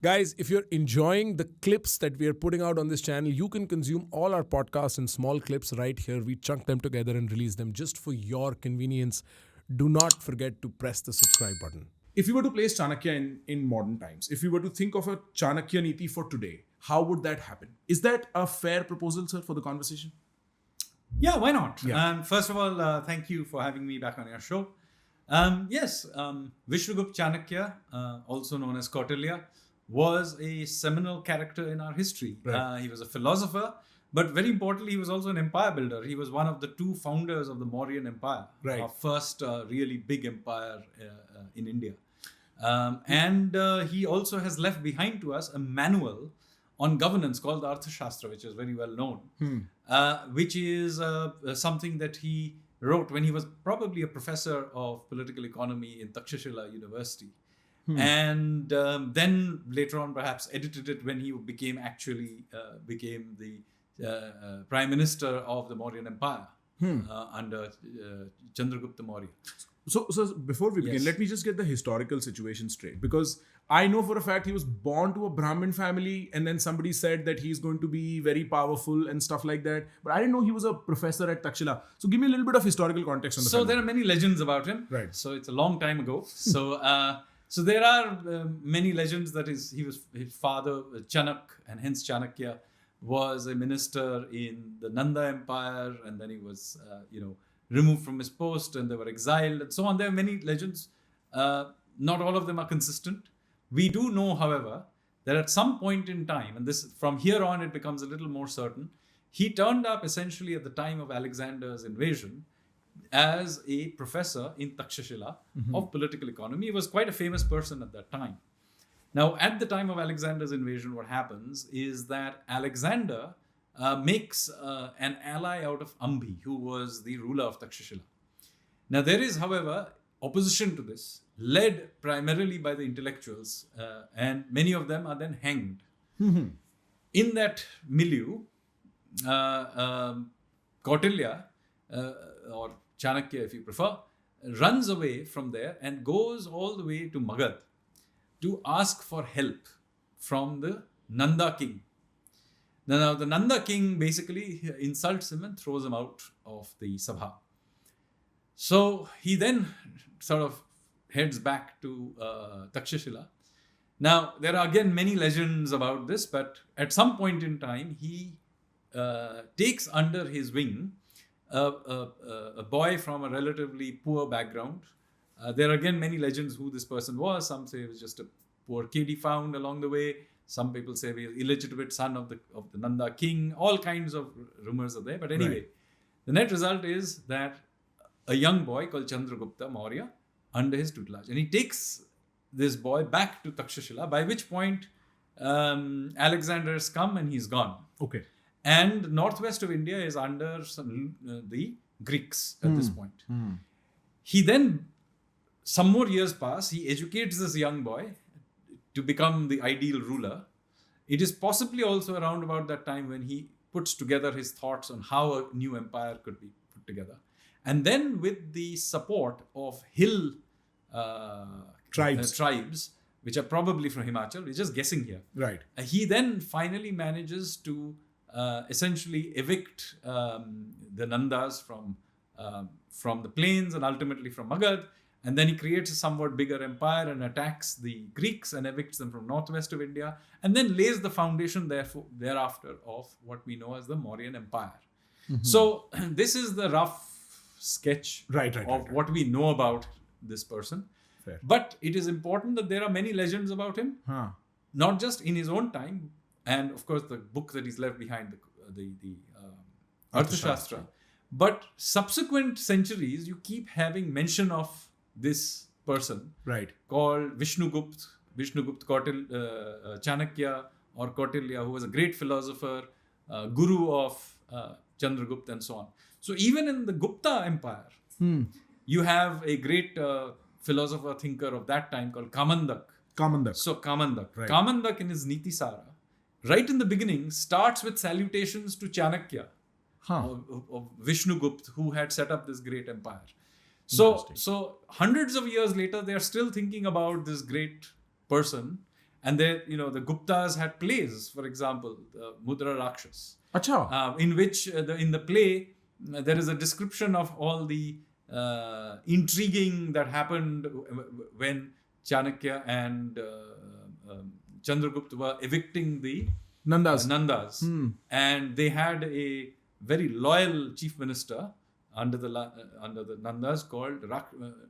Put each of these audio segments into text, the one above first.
Guys, if you're enjoying the clips that we are putting out on this channel, you can consume all our podcasts in small clips right here. We chunk them together and release them just for your convenience. Do not forget to press the subscribe button. If you were to place Chanakya in modern times, if you were to think of a Chanakya Niti for today, how would that happen? Is that a fair proposal, sir, for the conversation? Yeah, why not? Yeah. And first of all, thank you for having me back on your show. Yes, VISHNUGUPTA Chanakya, also known as Kautilya, was a seminal character in our history. Right. He was a philosopher, but very importantly, he was also an empire builder. He was one of the two founders of the Mauryan Empire, Right. our first really big empire in India. And he also has left behind to us a manual on governance called the Arthashastra, which is very well known, which is something that he wrote when he was probably a professor of political economy in Takshashila University. And then later on perhaps edited it when he became the prime minister of the Mauryan Empire under Chandragupta Maurya. So before we begin, Yes. let me just get the historical situation straight, because I know for a fact he was born to a Brahmin family, and then somebody said that he's going to be very powerful and stuff like that. But I didn't know he was a professor at Takshila. So give me a little bit of historical context on the So family. there are many legends about him. Right. So it's a long time ago. So there are many legends that his father Chanak, and hence Chanakya, was a minister in the Nanda Empire, and then he was removed from his post, and they were exiled, and so on. There are many legends. Not all of them are consistent. We do know, however, that at some point in time, and this from here on it becomes a little more certain, he turned up essentially at the time of Alexander's invasion as a professor in Takshashila of political economy. He was quite a famous person at that time. Now, at the time of Alexander's invasion, what happens is that Alexander makes an ally out of Ambhi, who was the ruler of Takshashila. Now, there is, however, opposition to this, led primarily by the intellectuals, and many of them are then hanged. In that milieu, Kautilya, or Chanakya if you prefer, runs away from there and goes all the way to Magad to ask for help from the Nanda king. Now the Nanda king basically insults him and throws him out of the Sabha. So he then sort of heads back to Takshashila. Now there are again many legends about this, but at some point in time he takes under his wing a boy from a relatively poor background. There are again many legends who this person was. Some say it was just a poor kid he found along the way. Some people say he was illegitimate son of the Nanda king. All kinds of rumors are there. But anyway, the net result is that a young boy called Chandragupta Maurya under his tutelage. And he takes this boy back to Takshashila, by which point Alexander has come and he's gone. Okay. And northwest of India is under the Greeks at this point. He then, some more years pass, he educates this young boy to become the ideal ruler. It is possibly also around about that time when he puts together his thoughts on how a new empire could be put together. And then with the support of hill tribes, which are probably from Himachal, we're just guessing here. Right. He then finally manages to essentially evict the Nandas from the plains and ultimately from Magad. And then he creates a somewhat bigger empire and attacks the Greeks and evicts them from northwest of India, and then lays the foundation thereafter of what we know as the Mauryan Empire. So this is the rough sketch of what we know about this person. Fair. But it is important that there are many legends about him, not just in his own time, and of course the book that he's left behind, the Arthashastra, but subsequent centuries you keep having mention of this person, called VISHNUGUPTA Chanakya or Kautilya, who was a great philosopher, guru of Chandragupta and so on. So even in the Gupta Empire, you have a great philosopher thinker of that time called Kamandak. So Kamandak. Kamandak in his Niti Sara, right in the beginning, starts with salutations to Chanakya of VISHNUGUPTA, who had set up this great empire. So hundreds of years later, they are still thinking about this great person And there, the Guptas had plays, for example, Mudra Rakshas, अच्छा. in which in the play there is a description of all the intriguing that happened when Chanakya and Chandragupta were evicting the Nandas. And they had a very loyal chief minister under the Nandas called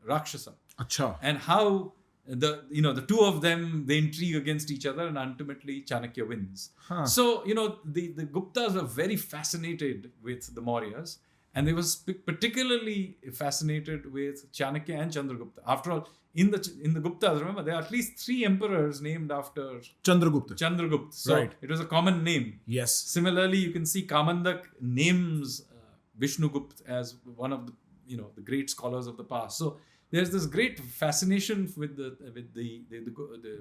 Rakshasa. अच्छा. And how the two of them, they intrigue against each other, and ultimately Chanakya wins. So the Guptas were very fascinated with the Mauryas, and they were particularly fascinated with Chanakya and Chandragupta. After all, in the Guptas, remember, there are at least 3 emperors named after Chandragupta. So Right. it was a common name. Yes. Similarly, you can see Kamandak names VISHNUGUPTA as one of the great scholars of the past. So there's this great fascination with the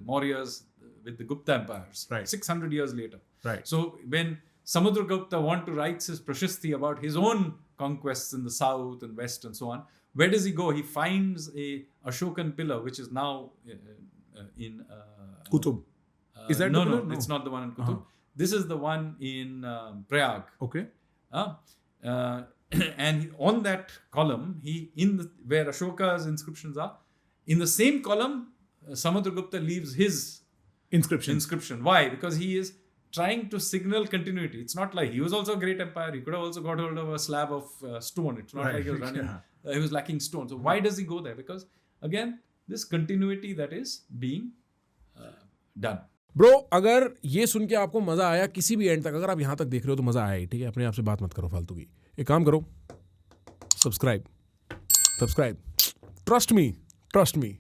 Mauryas, with the Gupta empires. Right. 600 years later. Right. So when Samudragupta wants to write his Prashasti about his own conquests in the south and west and so on, where does he go? He finds a Ashokan pillar, which is now in Qutub. Is that no, the pillar? no, it's not the one in Qutub. This is the one in Prayag. Okay. And on that column, where Ashoka's inscriptions are, in the same column, Samudragupta leaves his inscription. Why? Because he is trying to signal continuity. It's not like he was also a great empire. He could have also got hold of a slab of stone. It's not like he was running. He was lacking stone. So why does he go there? Because again, this continuity that is being done. Bro, अगर ये सुन के आपको मजा आया किसी भी and तक, अगर आप यहाँ तक देख रहे हो तो मजा आया ही, ठीक है? अपने आप से बात मत करो फालतू की. एक काम करो, सब्सक्राइब. Trust me.